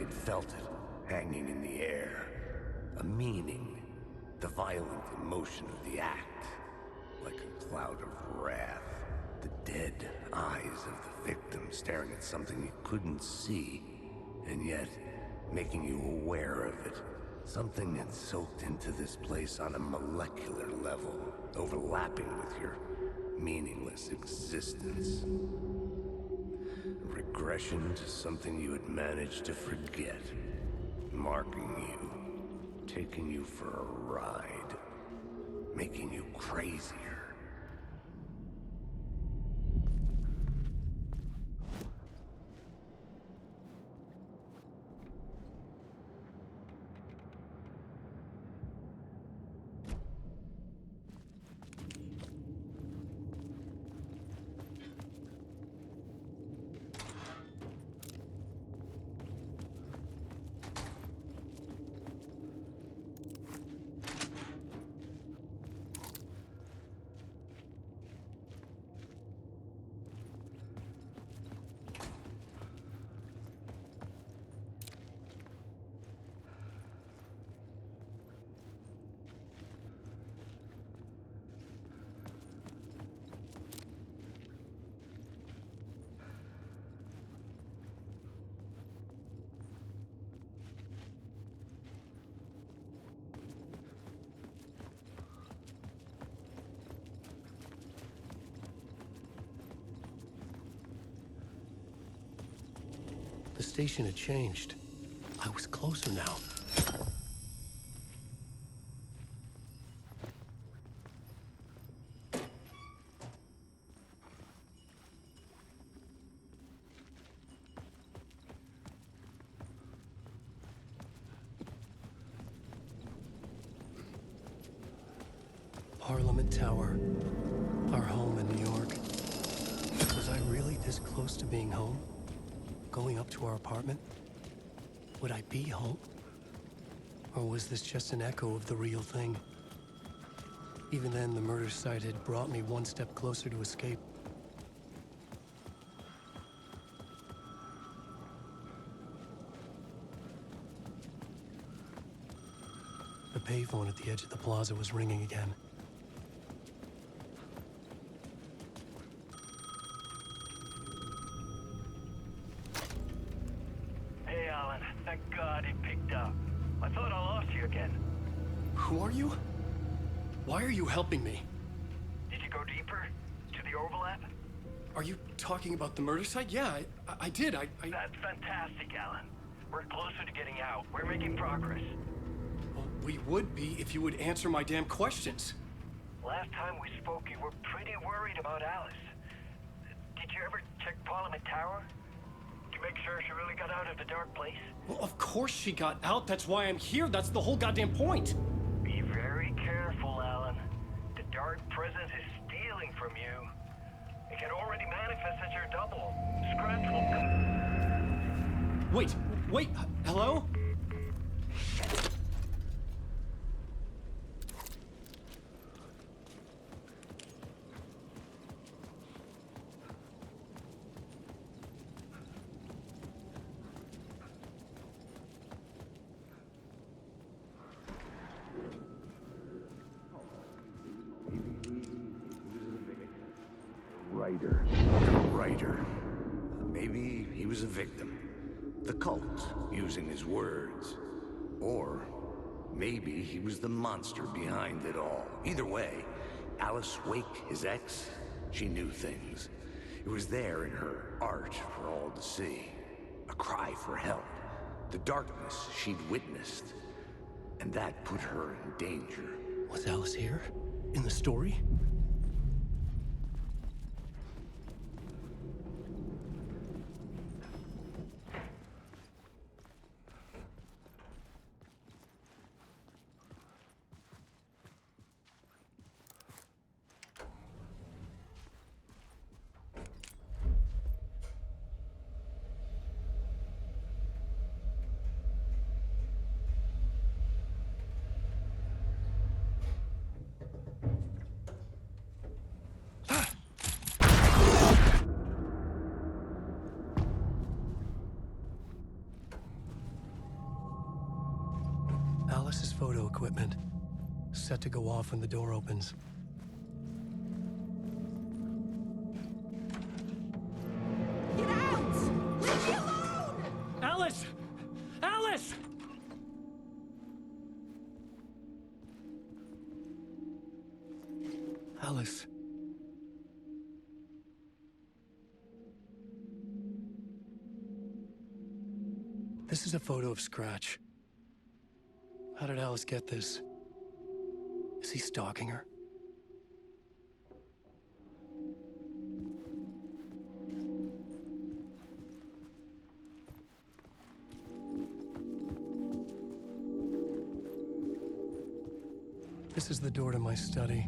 had felt it, hanging in the air. A meaning, the violent emotion of the act. Like a cloud of wrath. The dead eyes of the victim staring at something you couldn't see, and yet making you aware of it. Something had soaked into this place on a molecular level, overlapping with your meaningless existence. A regression to something you had managed to forget, marking you, taking you for a ride, making you crazier. The station had changed. I was closer now. Parliament Tower. Our home in New York. Was I really this close to being home? Going up to our apartment? Would I be home? Or was this just an echo of the real thing? Even then, the murder site had brought me one step closer to escape. The payphone at the edge of the plaza was ringing again. Thank God it picked up. I thought I lost you again. Who are you? Why are you helping me? Did you go deeper? To the overlap? Are you talking about the murder site? Yeah, I did. That's fantastic, Alan. We're closer to getting out. We're making progress. Well, we would be if you would answer my damn questions. Last time we spoke, you were pretty worried about Alice. Did you ever check Parliament Tower? To make sure she really got out of the dark place? Well, of course she got out. That's why I'm here. That's the whole goddamn point. Be very careful, Alan. The dark presence is stealing from you. It can already manifest as your double. Scratch will come... Wait, hello? Writer. Maybe he was a victim. The cult, using his words. Or maybe he was the monster behind it all. Either way, Alice Wake, his ex, she knew things. It was there in her art for all to see. A cry for help. The darkness she'd witnessed. And that put her in danger. Was Alice here? In the story? photo equipment, set to go off when the door opens. Get out! Leave me alone! Alice! Alice! Alice. This is a photo of Scratch. How did Alice get this? Is he stalking her? This is the door to my study,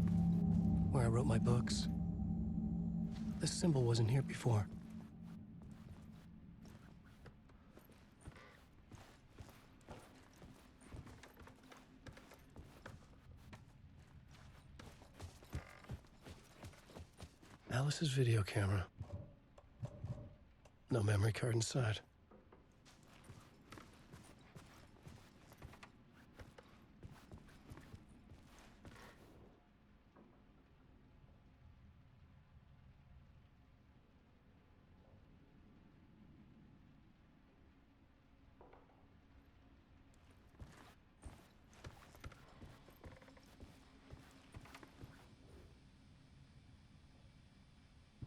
where I wrote my books. This symbol wasn't here before. Alice's video camera. No memory card inside.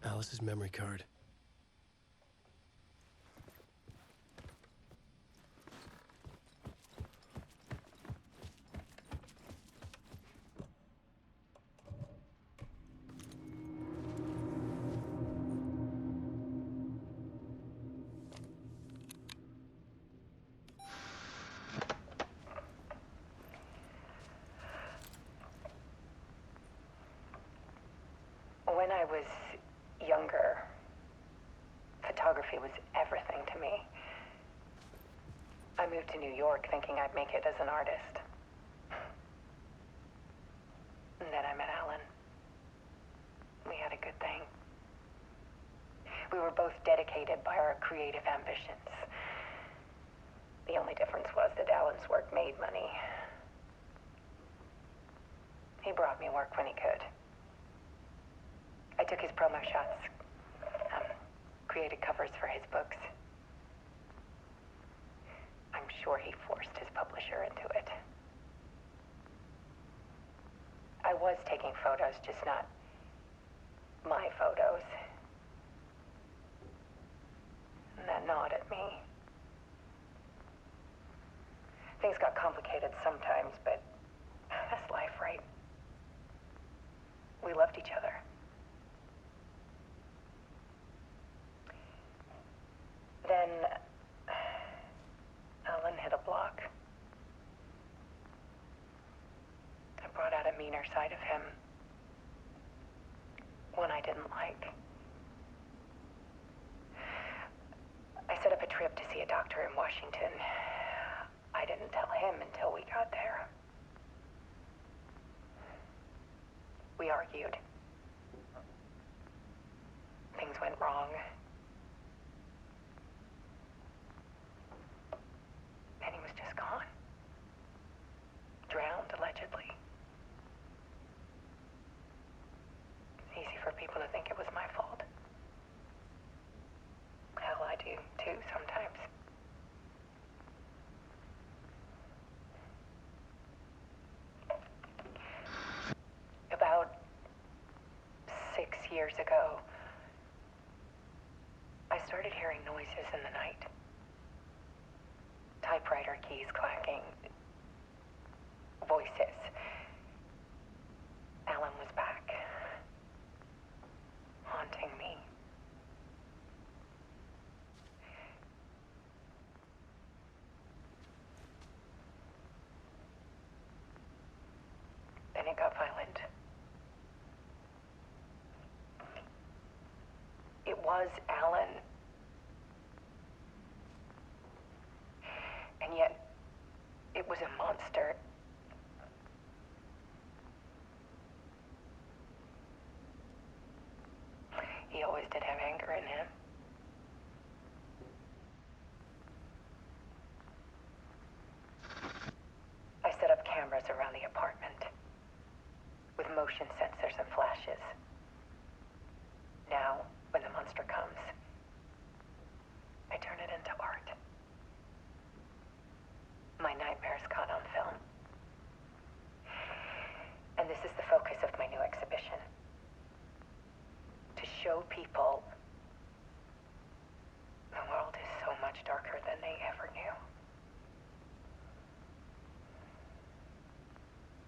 Alice's memory card. When I was younger, photography was everything to me. I moved to New York thinking I'd make it as an artist. And then I met Alan. We had a good thing. We were both dedicated by our creative ambitions. The only difference was that Alan's work made money. He brought me work when he could. I took his promo shots, created covers for his books. I'm sure he forced his publisher into it. I was taking photos, just not my photos. And that gnawed at me. Things got complicated sometimes, but that's life, right? We loved each other. Then Alan hit a block. I brought out a meaner side of him. One I didn't like. I set up a trip to see a doctor in Washington. I didn't tell him until we got there. We argued. Things went wrong. And he was just gone. Drowned, allegedly. It's easy for people to think it was my fault. Hell, I do, too, sometimes. About 6 years ago, I started hearing noises in the night. Typewriter keys clacking. Voices. Alan was back. Haunting me. Then it got violent. It was Alan. And yet, it was a monster. He always did have anger in him. I set up cameras motion sensors and flashes. Now, when the monster comes, I turn it into art. My nightmares caught on film. And this is the focus of my new exhibition. To show people the world is so much darker than they ever knew.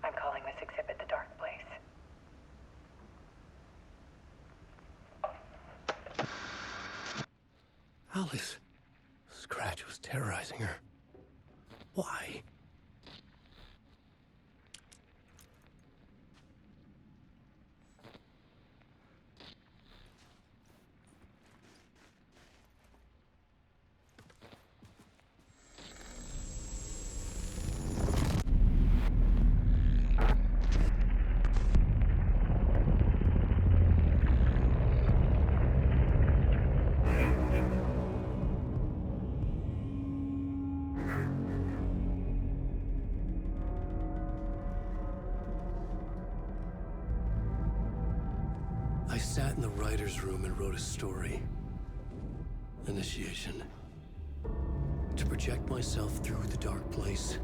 I'm calling this exhibit The Dark Place. Alice. Scratch was terrorizing her. Why? I sat in the writer's room and wrote a story. Initiation. To project myself through the dark place,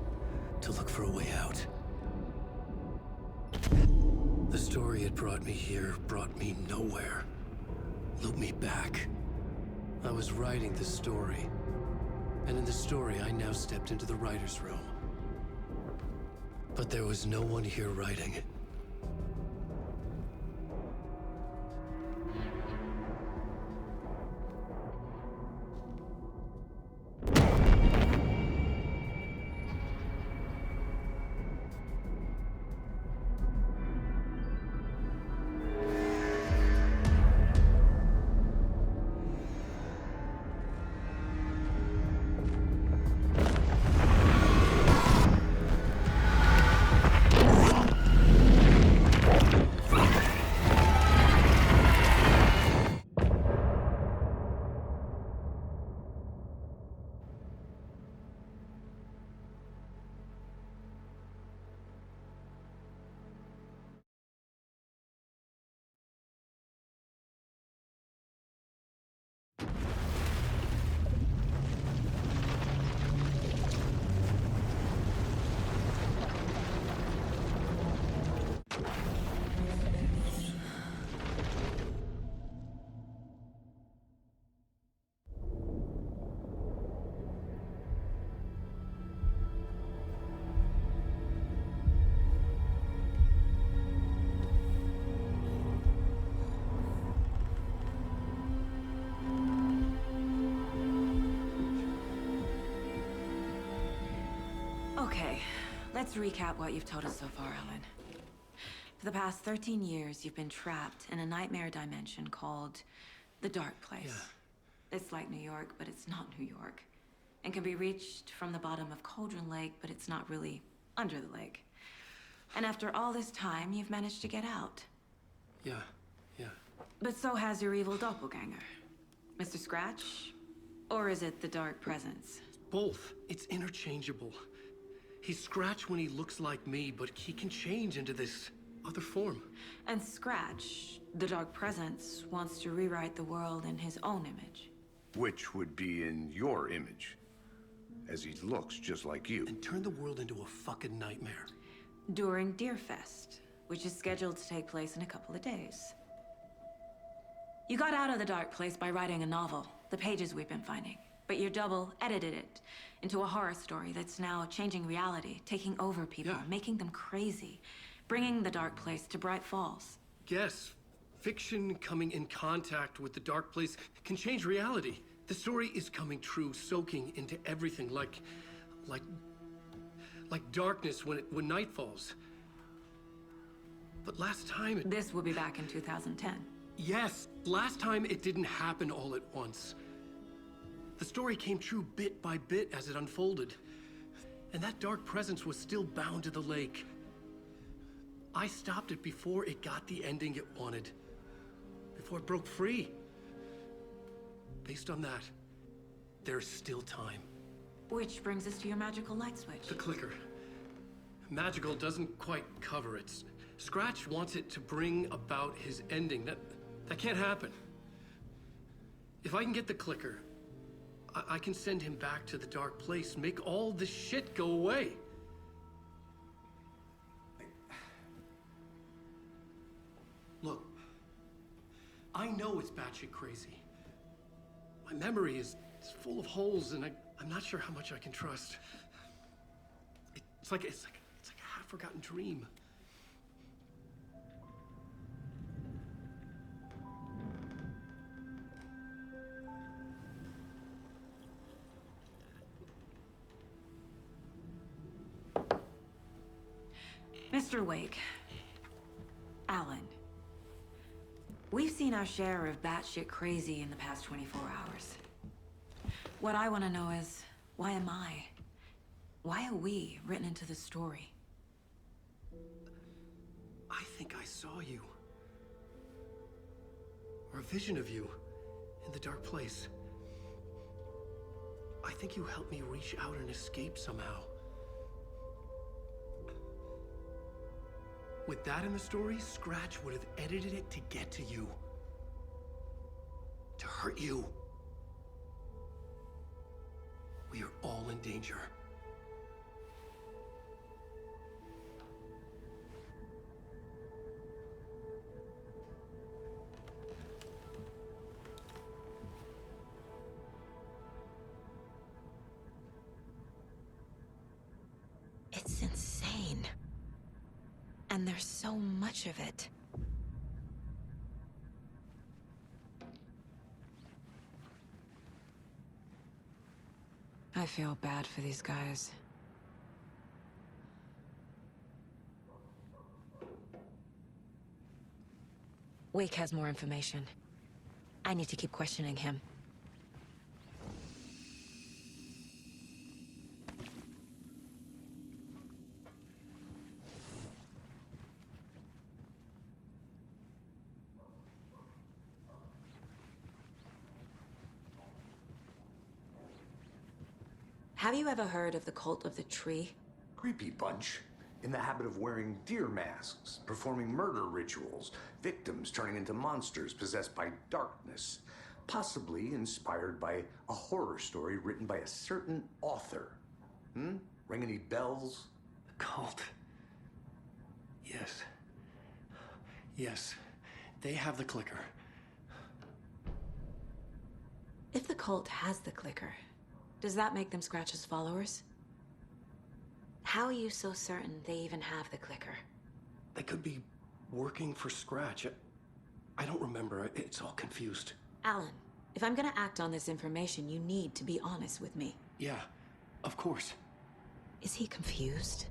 to look for a way out. The story had brought me here, brought me nowhere. Looped me back. I was writing the story. And in the story, I now stepped into the writer's room. But there was no one here writing it. Okay, let's recap what you've told us so far, Alan. For the past 13 years, you've been trapped in a nightmare dimension called the Dark Place. Yeah. It's like New York, but it's not New York. And can be reached from the bottom of Cauldron Lake, but it's not really under the lake. And after all this time, you've managed to get out. Yeah. But so has your evil doppelganger. Mr. Scratch? Or is it the Dark Presence? Both. It's interchangeable. He's Scratch when he looks like me, but he can change into this other form. And Scratch, the Dark Presence, wants to rewrite the world in his own image. Which would be in your image, as he looks just like you. And turn the world into a fucking nightmare. During Deerfest, which is scheduled to take place in a couple of days. You got out of the Dark Place by writing a novel, the pages we've been finding. But your double edited it into a horror story that's now changing reality, taking over people, making them crazy, bringing the Dark Place to Bright Falls. Yes, fiction coming in contact with the Dark Place can change reality. The story is coming true, soaking into everything like darkness when night falls. But last time This will be back in 2010. Yes, last time it didn't happen all at once. The story came true bit by bit as it unfolded. And that dark presence was still bound to the lake. I stopped it before it got the ending it wanted. Before it broke free. Based on that, there's still time. Which brings us to your magical light switch. The clicker. Magical doesn't quite cover it. Scratch wants it to bring about his ending. That can't happen. If I can get the clicker, I can send him back to the dark place, make all this shit go away. Look, I know it's batshit crazy. My memory is full of holes, and I'm not sure how much I can trust. It's like a half-forgotten dream. Mr. Wake. Alan. We've seen our share of batshit crazy in the past 24 hours. What I want to know is, why am I? Why are we written into the story? I think I saw you. Or a vision of you in the dark place. I think you helped me reach out and escape somehow. With that in the story, Scratch would have edited it to get to you. To hurt you. We are all in danger. It's insane. And there's so much of it. I feel bad for these guys. Wake has more information. I need to keep questioning him. Have you ever heard of the Cult of the Tree? Creepy bunch. In the habit of wearing deer masks, performing murder rituals, victims turning into monsters possessed by darkness. Possibly inspired by a horror story written by a certain author. Ring any bells? The cult. Yes. Yes. They have the clicker. If the cult has the clicker, does that make them Scratch's followers? How are you so certain they even have the clicker? They could be working for Scratch. I don't remember. It's all confused. Alan, if I'm gonna act on this information, you need to be honest with me. Yeah, of course. Is he confused?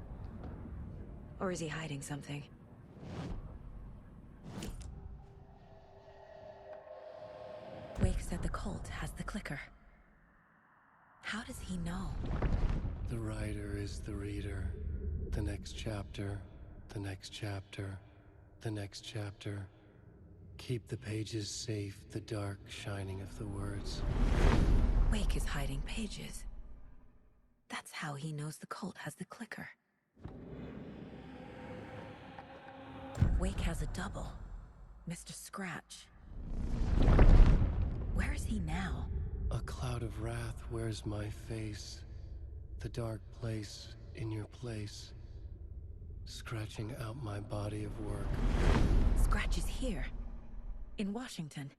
Or is he hiding something? Wake said the cult has the clicker. How does he know? The writer is the reader. The next chapter, the next chapter, the next chapter. Keep the pages safe, the dark shining of the words. Wake is hiding pages. That's how he knows the cult has the clicker. Wake has a double. Mr. Scratch. Where is he now? A cloud of wrath wears my face. The dark place in your place. Scratching out my body of work. Scratch is here. In Washington.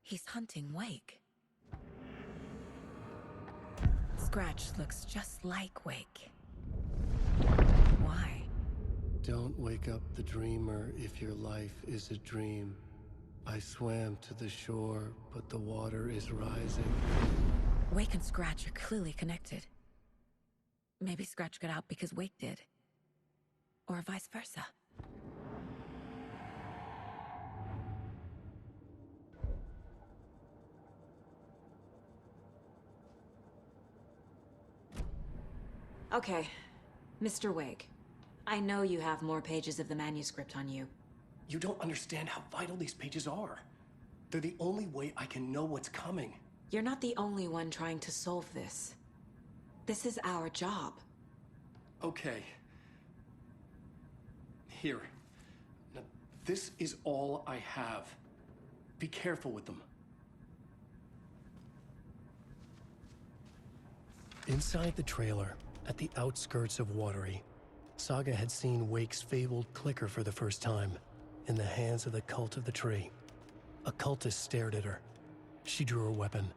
He's hunting Wake. Scratch looks just like Wake. Why? Don't wake up the dreamer if your life is a dream. I swam to the shore, but the water is rising. Wake and Scratch are clearly connected. Maybe Scratch got out because Wake did. Or vice versa. Okay, Mr. Wake. I know you have more pages of the manuscript on you. You don't understand how vital these pages are. They're the only way I can know what's coming. You're not the only one trying to solve this. This is our job. Okay. Here. Now, this is all I have. Be careful with them. Inside the trailer, at the outskirts of Watery, Saga had seen Wake's fabled clicker for the first time, in the hands of the Cult of the Tree. A cultist stared at her. She drew her weapon.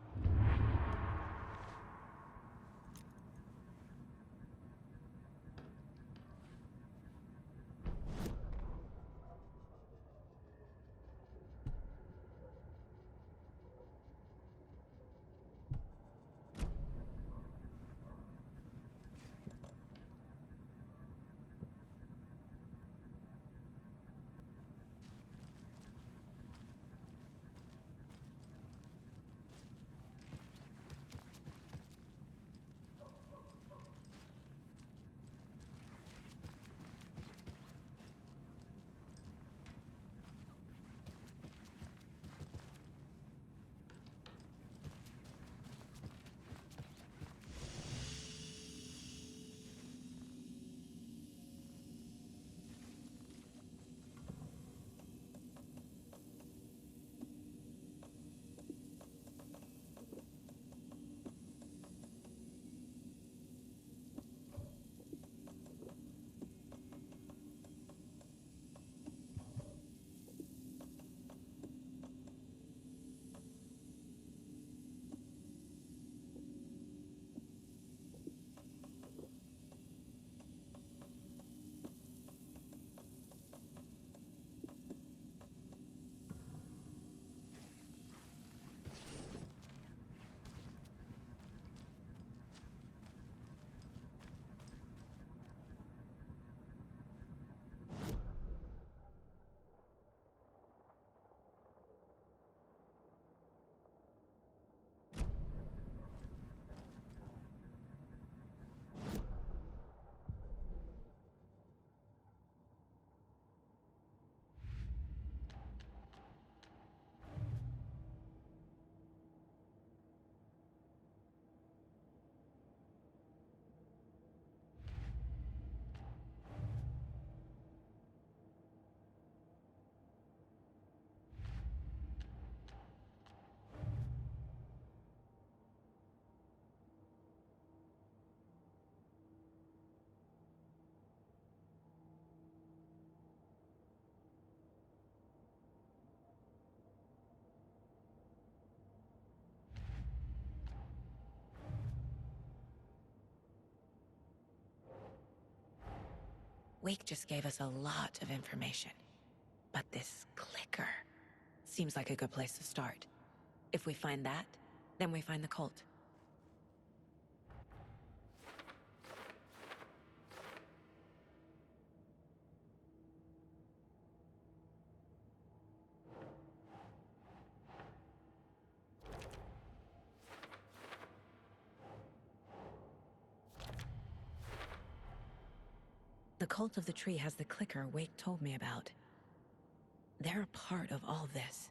Wake just gave us a lot of information. But this clicker seems like a good place to start. If we find that, then we find the cult. The Cult of the Tree has the clicker Wake told me about. They're a part of all this.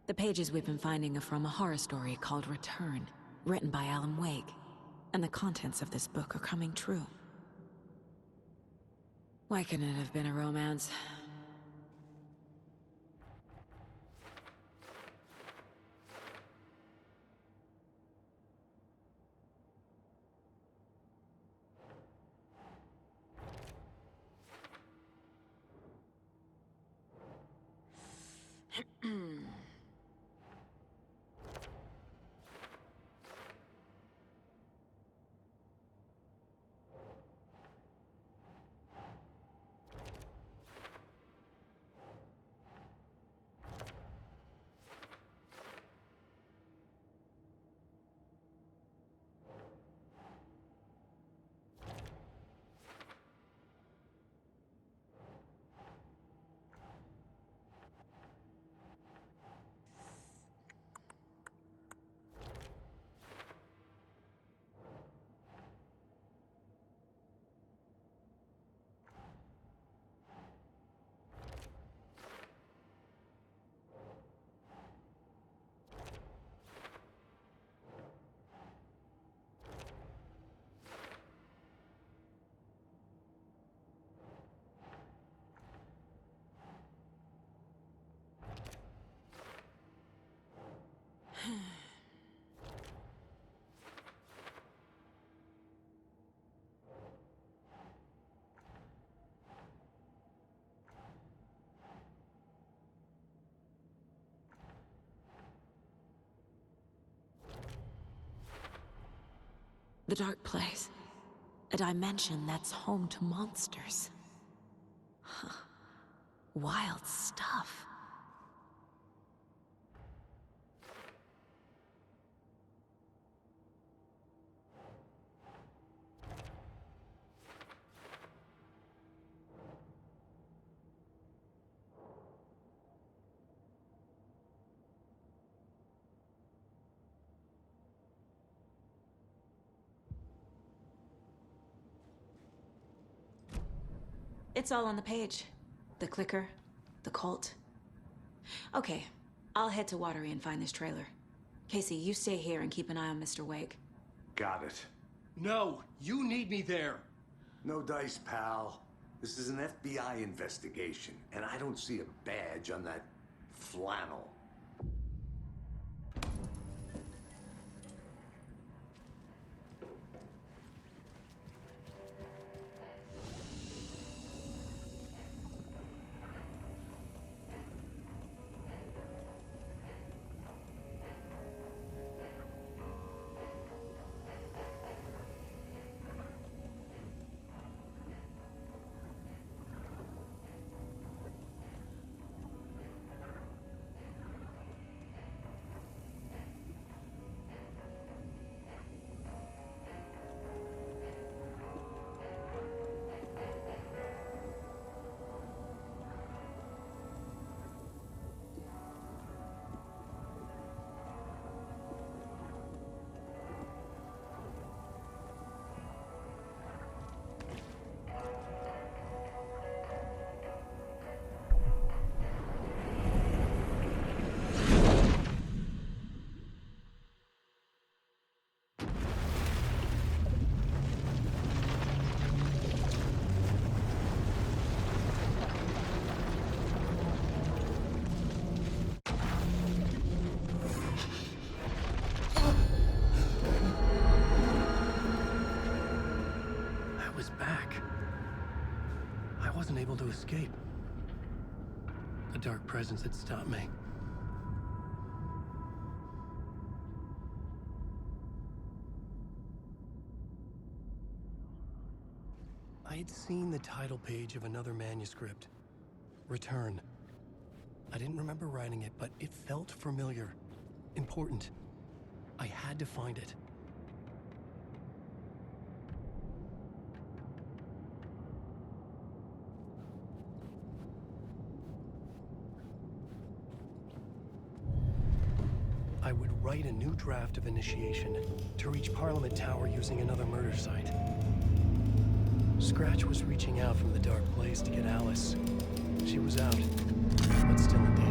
The pages we've been finding are from a horror story called Return, written by Alan Wake. And the contents of this book are coming true. Why couldn't it have been a romance? The Dark Place. A dimension that's home to monsters. Huh. Wild stuff. It's all on the page. The clicker, the cult. Okay, I'll head to Watery and find this trailer. Casey, you stay here and keep an eye on Mr. Wake. Got it. No, you need me there. No dice, pal. This is an FBI investigation, and I don't see a badge on that flannel. wasn't able to escape. The dark presence had stopped me. I had seen the title page of another manuscript. Return. I didn't remember writing it, but it felt familiar. Important. I had to find it. I would write a new draft of initiation to reach Parliament Tower using another murder site. Scratch was reaching out from the dark place to get Alice. She was out, but still in danger.